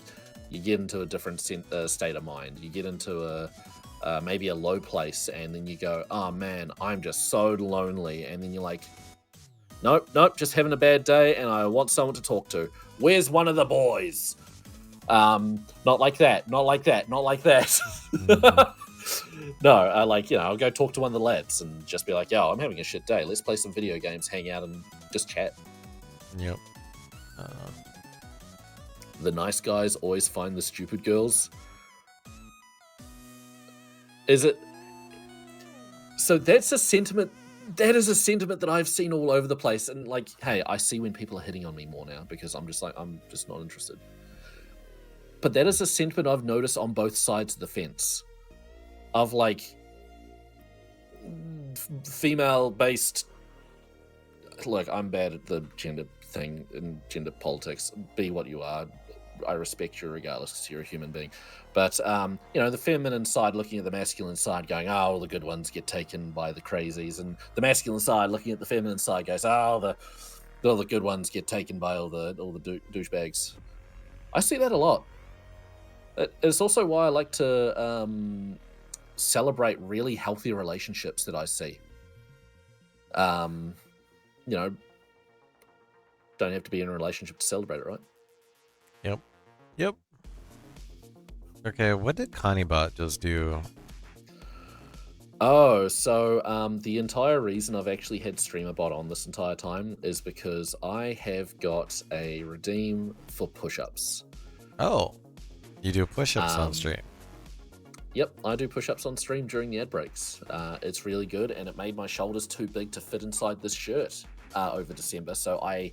get into a different state of mind. You get into maybe a low place, and then you go, "Oh man, I'm just so lonely." And then you're like, nope, just having a bad day, and I want someone to talk to. Where's one of the boys? Not like that, not like that, not like that. Mm-hmm. No, I'll go talk to one of the lads and just be like, "Yo, I'm having a shit day. Let's play some video games, hang out, and just chat." Yep. The nice guys always find the stupid girls. Is it? So that's a sentiment. That is a sentiment that I've seen all over the place. And like, hey, I see when people are hitting on me more now because I'm just not interested. But that is a sentiment I've noticed on both sides of the fence. Of like female-based. Look, I'm bad at the gender thing and gender politics. Be what you are. I respect you regardless because you're a human being. But, the feminine side looking at the masculine side going, "Oh, all the good ones get taken by the crazies." And the masculine side looking at the feminine side goes, "Oh, all the good ones get taken by all the douchebags." I see that a lot. It's also why I like to celebrate really healthy relationships that I see. Don't have to be in a relationship to celebrate it, right? Yep. Okay, what did Conniebot just do? Oh, so the entire reason I've actually had StreamerBot on this entire time is because I have got a redeem for push-ups. Oh, You do push-ups on stream. Yep, I do push-ups on stream during the ad breaks. It's really good, and it made my shoulders too big to fit inside this shirt over December, so I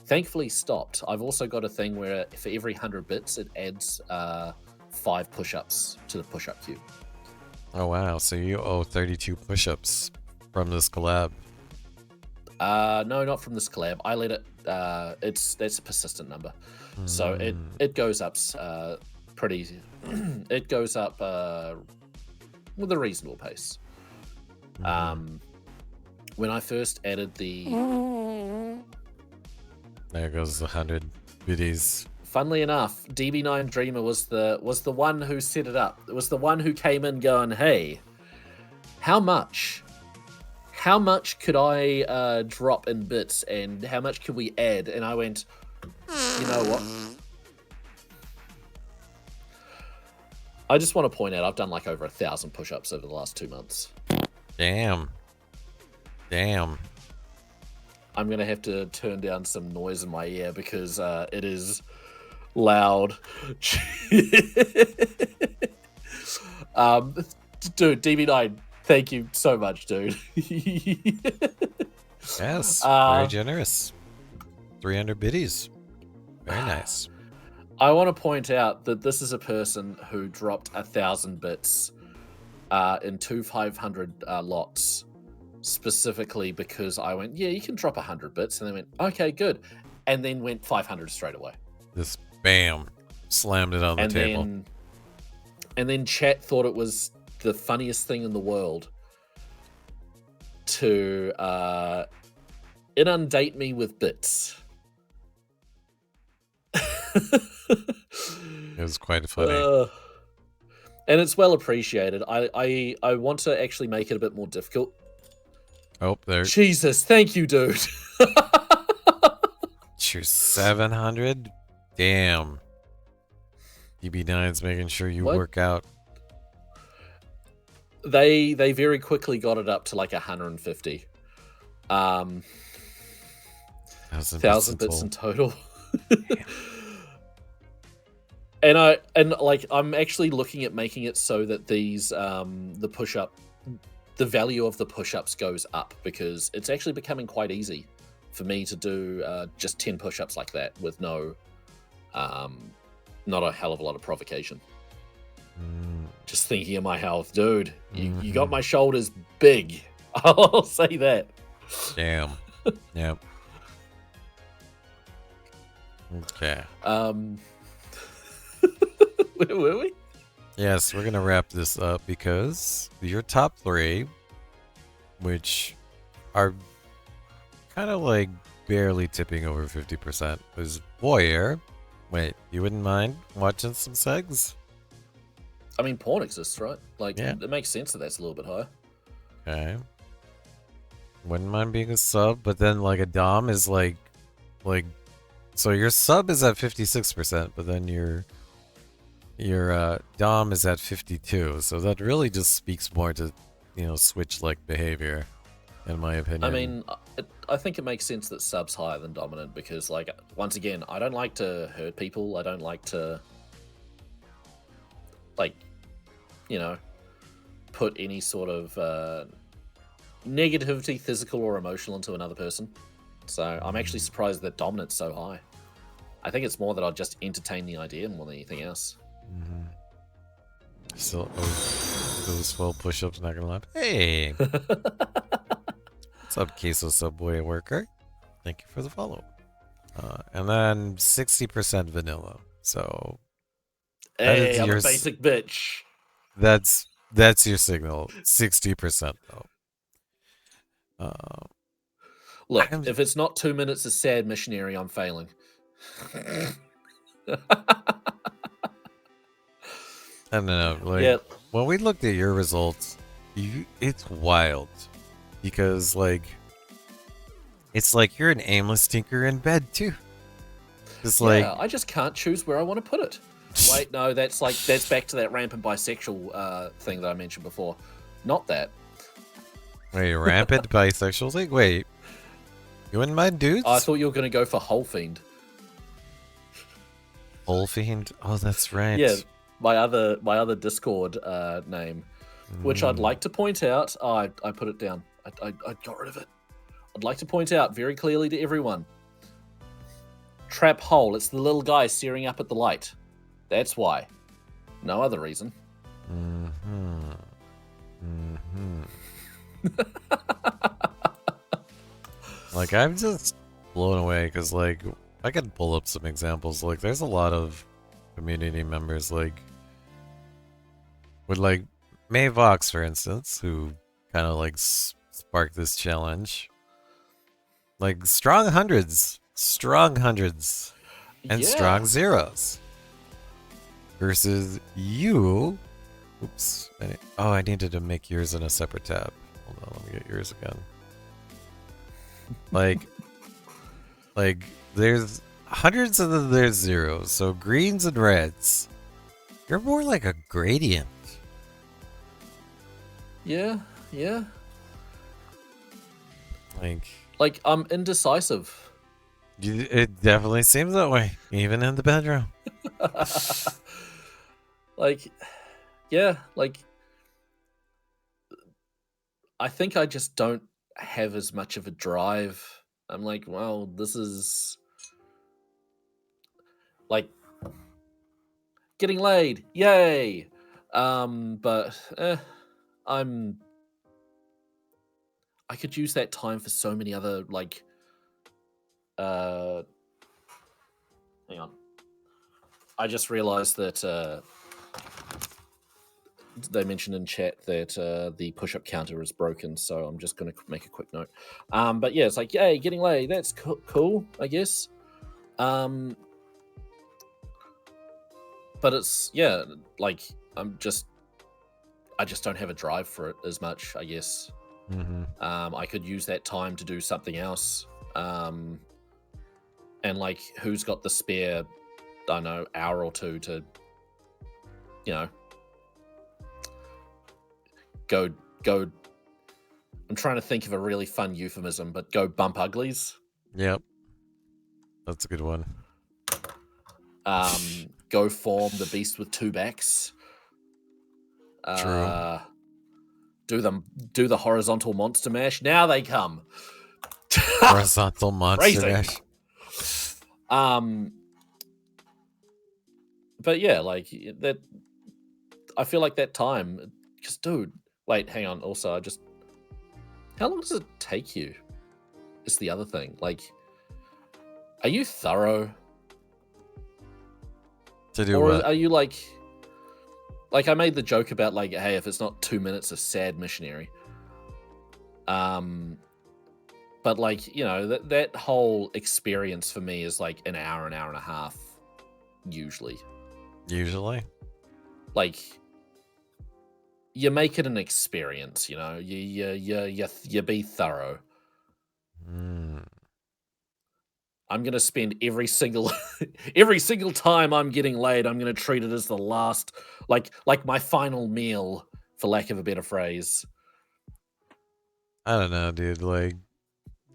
thankfully stopped. I've also got a thing where for every 100 bits, it adds 5 push-ups to the push-up queue. Oh wow, so you owe 32 push-ups from this collab. No, not from this collab. I let it. That's a persistent number, so it goes up pretty. It goes up with a reasonable pace. When I first added the, there goes the 100 biddies. Funnily enough, DB9 Dreamer was the one who set it up. It was the one who came in going, "Hey, how much could I drop in bits, and how much could we add?" And I went, "You know what? I just want to point out I've done like over 1,000 push-ups over the last 2 months." Damn. I'm gonna have to turn down some noise in my ear because it is loud. Dude, DB9, thank you so much, dude. Yes, very generous. 300 biddies. Very nice. I want to point out that this is a person who dropped 1,000 bits in 2 500 lots, specifically because I went, yeah, you can drop 100 bits, and they went, okay, good, and then went 500 straight away. Just bam, slammed it on the table. And then chat thought it was the funniest thing in the world to inundate me with bits. It was quite funny. And it's well appreciated. I want to actually make it a bit more difficult. Oh, there. Jesus, thank you, dude. You're 700? Damn. DB9's making sure you work out. They very quickly got it up to like 150. 1,000 bits in total. And I'm actually looking at making it so that these the value of the push-ups goes up, because it's actually becoming quite easy for me to do just 10 push-ups like that with no not a hell of a lot of provocation. Just thinking of my health, dude. You got my shoulders big. I'll say that. Damn. Yep. Okay. Where were we? Yes, we're gonna wrap this up because your top 3, which are kind of like barely tipping over 50%, was Voyeur. Wait, you wouldn't mind watching some segs? I mean, porn exists, right? Like, yeah. It makes sense that that's a little bit higher. Okay. Wouldn't mind being a sub, but then like a dom is like, so your sub is at 56%, but then your dom is at 52. So that really just speaks more to, switch-like behavior, in my opinion. I mean, I think it makes sense that sub's higher than dominant because, like, once again, I don't like to hurt people. I don't like to, like, put any sort of negativity, physical or emotional, into another person. So I'm actually surprised that dominant's so high. I think it's more that I'll just entertain the idea more than anything else. So those 12 push-ups, not gonna lie. Hey, what's up, Queso Subway worker? Thank you for the follow. And then 60% vanilla. So hey, I'm a basic bitch. That's your signal. 60% though. Look, if it's not 2 minutes of sad missionary, I'm failing. I don't know. Like, when we looked at your results, it's wild. Because, like, it's like you're an aimless tinker in bed, too. It's like, I just can't choose where I want to put it. Wait, no, that's back to that rampant bisexual thing that I mentioned before. Not that. Wait, rampant bisexual thing? Wait. You wouldn't mind dudes? I thought you were going to go for whole fiend. Bullfiend? Oh, that's right. Yeah, my other Discord name, which I'd like to point out. Oh, I put it down. I got rid of it. I'd like to point out very clearly to everyone. Trap hole. It's the little guy staring up at the light. That's why. No other reason. Like, I'm just blown away because, like, I could pull up some examples. Like, there's a lot of community members, like, with, like, May Vox, for instance, who kind of, like, sparked this challenge. Like, strong hundreds, and strong zeros. Versus you. Oops. I needed to make yours in a separate tab. Hold on, let me get yours again. Like, there's hundreds and there's zeros. So greens and reds. You're more like a gradient. Yeah. Like I'm indecisive. It definitely seems that way, even in the bedroom. Yeah, I think I just don't have as much of a drive. I'm like, well, this is like getting laid, yay! But I could use that time for so many other hang on. I just realized that they mentioned in chat that the push-up counter is broken, so I'm just going to make a quick note. But yeah, it's like, yay, getting laid. That's cool, I guess. But it's, yeah, like, I just don't have a drive for it as much, I guess. I could use that time to do something else. And like, who's got the spare, I don't know, hour or two to, go. I'm trying to think of a really fun euphemism, but go bump uglies. Yep. That's a good one. Go form the beast with two backs. True. Do the horizontal monster mash. Now they come. Horizontal monster mash. But yeah, like that. I feel like that time, because dude, wait, hang on. Also, how long does it take you? Is the other thing. Like, are you thorough? To do or what? Are you like I made the joke about like, hey, if it's not 2 minutes, a sad missionary. But like, that whole experience for me is like an hour and a half, usually. Like, you make it an experience, you be thorough. I'm gonna spend every single time I'm getting laid, I'm gonna treat it as the last, like my final meal, for lack of a better phrase. I don't know, dude. Like,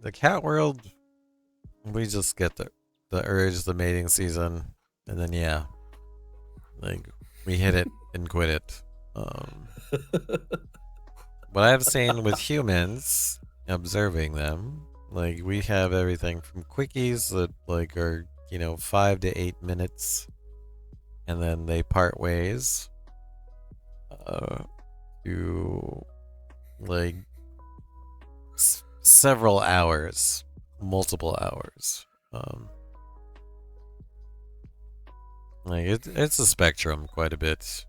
the cat world, we just get the urge, the mating season, and then yeah, like, we hit it and quit it. What I've seen with humans, observing them, like, we have everything from quickies that like are 5 to 8 minutes, and then they part ways, to like several hours, multiple hours. Like, it's a spectrum quite a bit.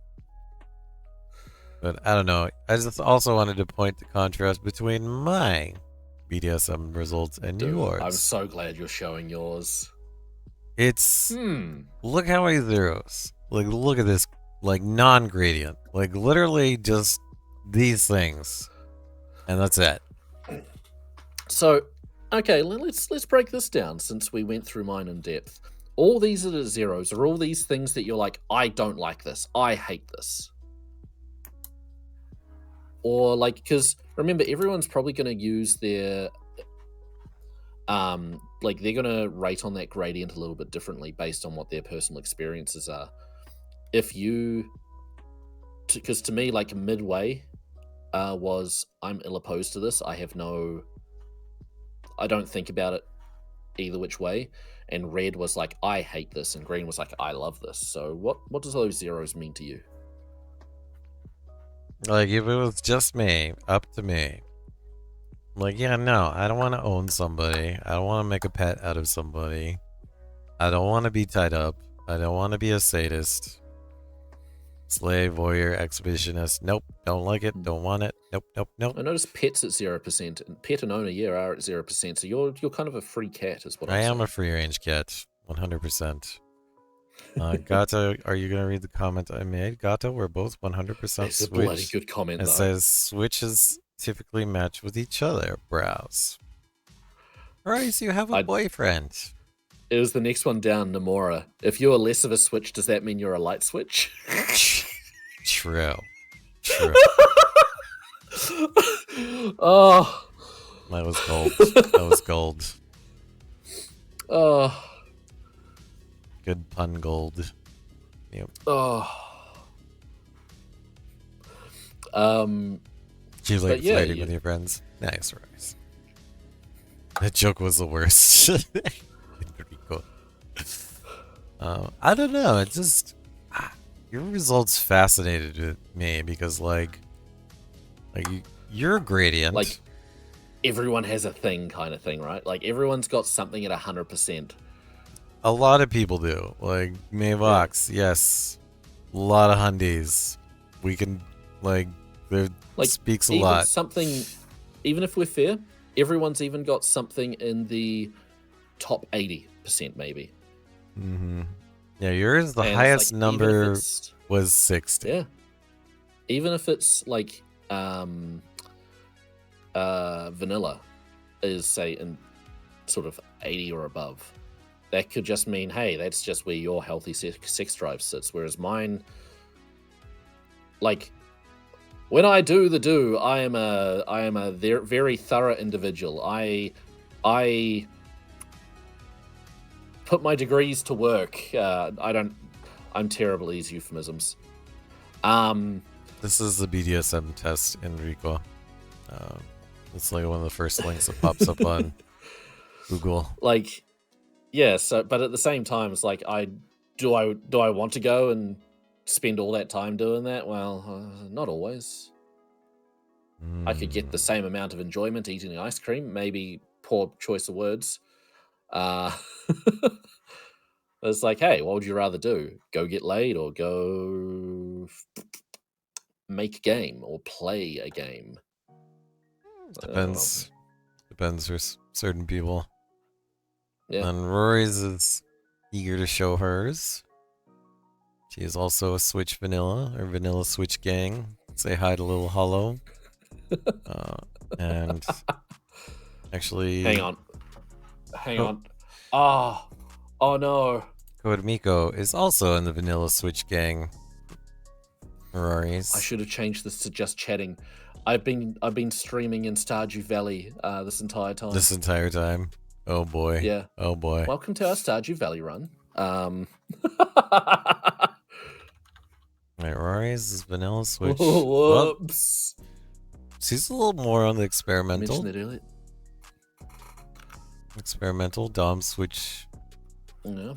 But I don't know. I just also wanted to point the contrast between my BDSM results and yours. I'm so glad you're showing yours. It's look how many zeros. Like, look at this, like, non-gradient. Like, literally just these things, and that's it. So, okay, let's break this down, since we went through mine in depth. All these are the zeros. Are all these things that you're like, I don't like this, I hate this? Or like, because remember, everyone's probably going to use their like they're gonna rate on that gradient a little bit differently based on what their personal experiences are. If you, because to me, like midway was I'm ill opposed to this. I don't think about it either which way. And red was like I hate this, and green was like I love this. So what does those zeros mean to you? Like, if it was just me, up to me, like, yeah, no, I don't want to own somebody. I don't want to make a pet out of somebody. I don't want to be tied up. I don't want to be a sadist. Slave, warrior, exhibitionist. Nope, don't like it. Don't want it. Nope, nope, nope. I noticed pets at 0%, and pet and owner, yeah, are at 0%. So you're kind of a free cat, is what I I'm am saying. a free range cat, 100%. Gato, are you gonna read the comment I made? Gato, we're both 100% It's a bloody Switch. good comment, It though. says switches typically match with each other. Browse. Right, you have a boyfriend. It was the next one down, Namora. If you're less of a switch, does that mean you're a light switch? True. True. Oh. That was gold. That was gold. Oh. Good pun gold. Yep. Oh. Do you like flirting with your friends? Nice, Rice. That joke was the worst. I don't know. It just your results fascinated me because like you're a gradient. Like everyone has a thing, kind of thing, right? Like everyone's got something at 100%. A lot of people do. Like Mavox, yes. A lot of hundies. We can like there speaks a lot. Something, even if we're fair, everyone's even got something in the top 80%, maybe. Mm-hmm. Yeah, yours, the highest like, number was 60. Yeah. Even if it's like vanilla is, say, in sort of 80 or above, that could just mean, hey, that's just where your healthy sex drive sits. Whereas mine, like, when I do the do, I am a very thorough individual. I put my degrees to work. I'm terrible at these euphemisms. This is the BDSM test, Enrico. It's like one of the first links that pops up on Google. Like, yeah. So, but at the same time, it's like, do I want to go and spend all that time doing that? Well, not always. I could get the same amount of enjoyment eating ice cream. Maybe poor choice of words. It's like, hey, what would you rather do? Go get laid or go make a game or play a game? Depends. Depends for certain people. Yeah. And Rory's is eager to show hers. She is also a Switch Vanilla, or Vanilla Switch Gang. Say hi to Little Hollow. And actually... Hang on. Oh no. Code Miko is also in the Vanilla Switch Gang. Rory's. I should have changed this to just chatting. I've been streaming in Stardew Valley this entire time. This entire time? Oh boy. Yeah. Oh boy. Welcome to our Stardew Valley run. Right, Rory's is Vanilla Switch. Whoops. Oh. She's a little more on the experimental. I mentioned it earlier. Experimental Dom Switch. Yeah.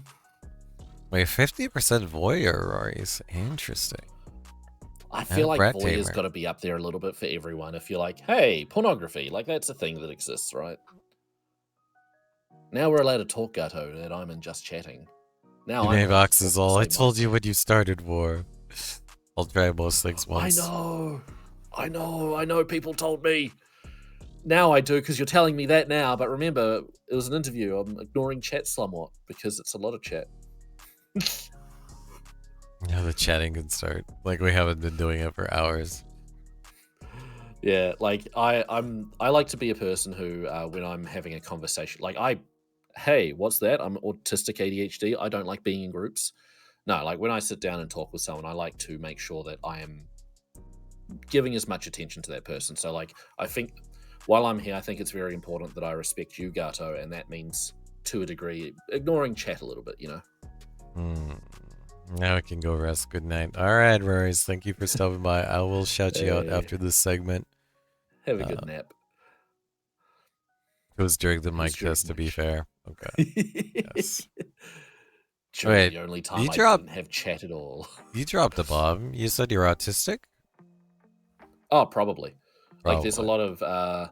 Wait, 50% voyeur, Rory's. Interesting. I feel like voyeur's got to be up there a little bit for everyone. If you're like, hey, pornography, like that's a thing that exists, right? Now we're allowed to talk, Gato, that I'm in just chatting. Now I'm Mavox is all I told you when you started war. I'll try most things once. I know. People told me. Now I do, because you're telling me that now. But remember, it was an interview. I'm ignoring chat somewhat because it's a lot of chat. Yeah, the chatting can start. Like we haven't been doing it for hours. Yeah, like I like to be a person who, when I'm having a conversation, like hey, what's that? I'm autistic ADHD. I don't like being in groups. No, like when I sit down and talk with someone, I like to make sure that I am giving as much attention to that person. So like, I think while I'm here, I think it's very important that I respect you, Gato, and that means to a degree, ignoring chat a little bit, you know. Now I can go rest. Good night. All right, Rarius, thank you for stopping by. I will shout you out after this segment. Have a good nap. It was during the mic test, to be fair. Okay. Yes. During the only time I didn't have chat at all. You dropped a bomb. You said you're autistic? Oh, probably. Like, there's a lot of...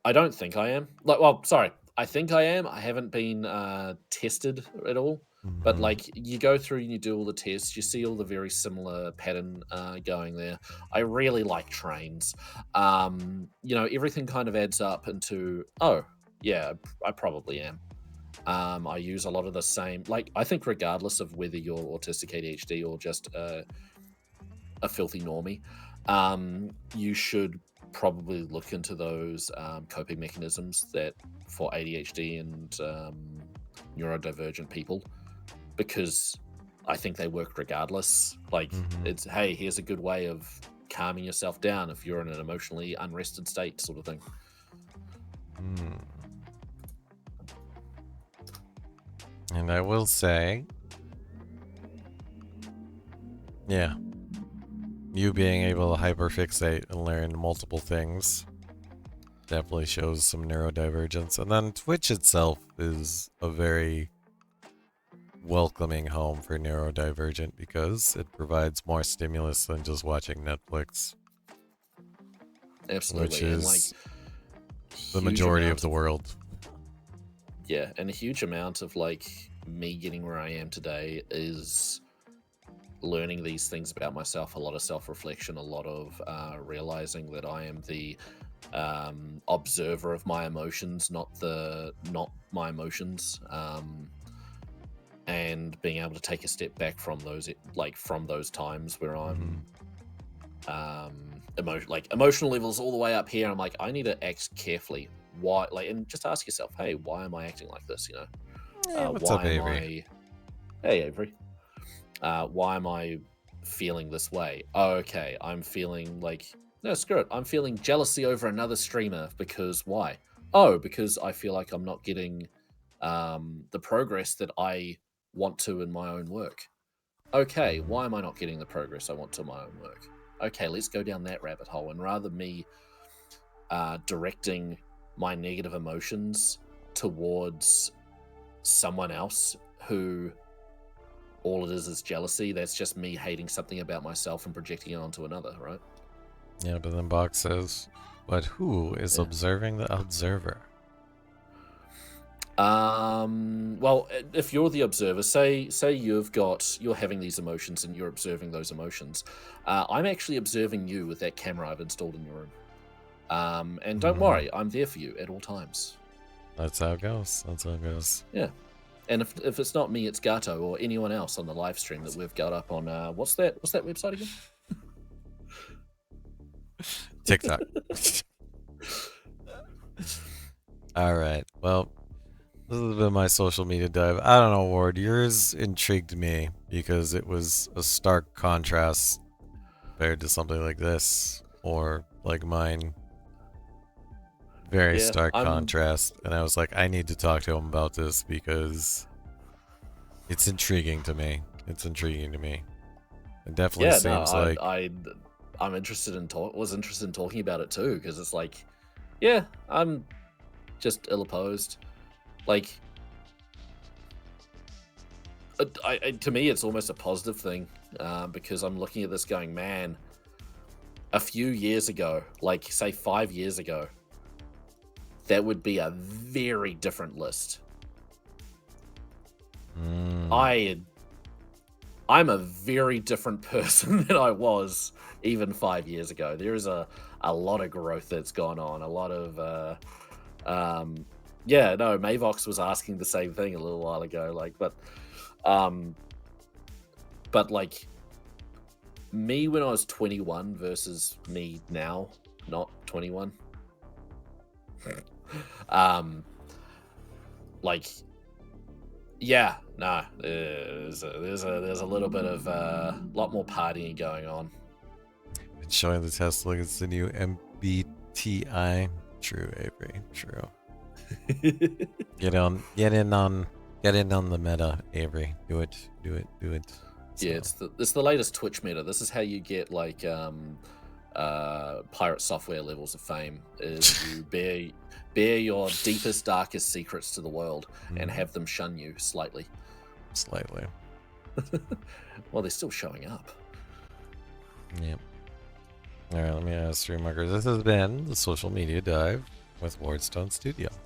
I don't think I am. Like, well, sorry. I think I am. I haven't been tested at all. But, like, you go through and you do all the tests. You see all the very similar pattern going there. I really like trains. You know, everything kind of adds up into, oh, yeah, I probably am. I use a lot of the same... Like, I think regardless of whether you're autistic ADHD or just a filthy normie, you should probably look into those coping mechanisms that for ADHD and neurodivergent people, because I think they work regardless. Like, it's, hey, here's a good way of calming yourself down if you're in an emotionally unrested state, sort of thing. And I will say, yeah, you being able to hyperfixate and learn multiple things definitely shows some neurodivergence. And then Twitch itself is a very welcoming home for neurodivergent because it provides more stimulus than just watching Netflix. Absolutely. Which is like, the majority of the world. Yeah, and a huge amount of, like, me getting where I am today is learning these things about myself, a lot of self-reflection, a lot of realizing that I am the observer of my emotions, not my emotions, and being able to take a step back from those, like, from those times where I'm emotional levels all the way up here. I'm like, I need to act carefully. Why? Like, and just ask yourself, hey, why am I acting like this? You know, what's up, Avery? Hey, Avery. Why am I feeling this way? Oh, okay, I'm feeling like, no, screw it. I'm feeling jealousy over another streamer because why? Oh, because I feel like I'm not getting the progress that I want to in my own work. Okay, why am I not getting the progress I want to in my own work? Okay, let's go down that rabbit hole. And rather me directing my negative emotions towards someone else who all it is jealousy, that's just me hating something about myself and projecting it onto another, right? Yeah, but then Box says, but who is observing the observer? Well, if you're the observer, say you're having these emotions and you're observing those emotions, I'm actually observing you with that camera I've installed in your room. And don't worry, I'm there for you at all times. That's how it goes. That's how it goes. Yeah. And if it's not me, it's Gato or anyone else on the live stream that we've got up on what's that website again? TikTok. All right. Well, this has been my social media dive. I don't know, Ward. Yours intrigued me because it was a stark contrast compared to something like this, or like mine. Very stark contrast. And I was like, I need to talk to him about this because it's intriguing to me. It's intriguing to me. It definitely seems like I'm interested in talking about it too, because it's like, yeah, I'm just ill-opposed. Like, to me, it's almost a positive thing because I'm looking at this going, man, a few years ago, like say 5 years ago, that would be a very different list. I'm a very different person than I was even 5 years ago. There is a lot of growth that's gone on. A lot of, yeah, no, Mavox was asking the same thing a little while ago. Like, but like me when I was 21 versus me now, not 21. Like, yeah, nah, there's a little bit of lot more partying going on. It's showing the test like it's the new MBTI. True, Avery. True. Get in on the meta, Avery. Do it. So. Yeah, it's the latest Twitch meta. This is how you get like pirate software levels of fame. Is you bare your deepest, darkest secrets to the world and have them shun you slightly. Slightly. Well, they're still showing up. Yep. All right, let me ask stream markers. This has been the Social Media Dive with Wardstone Studio.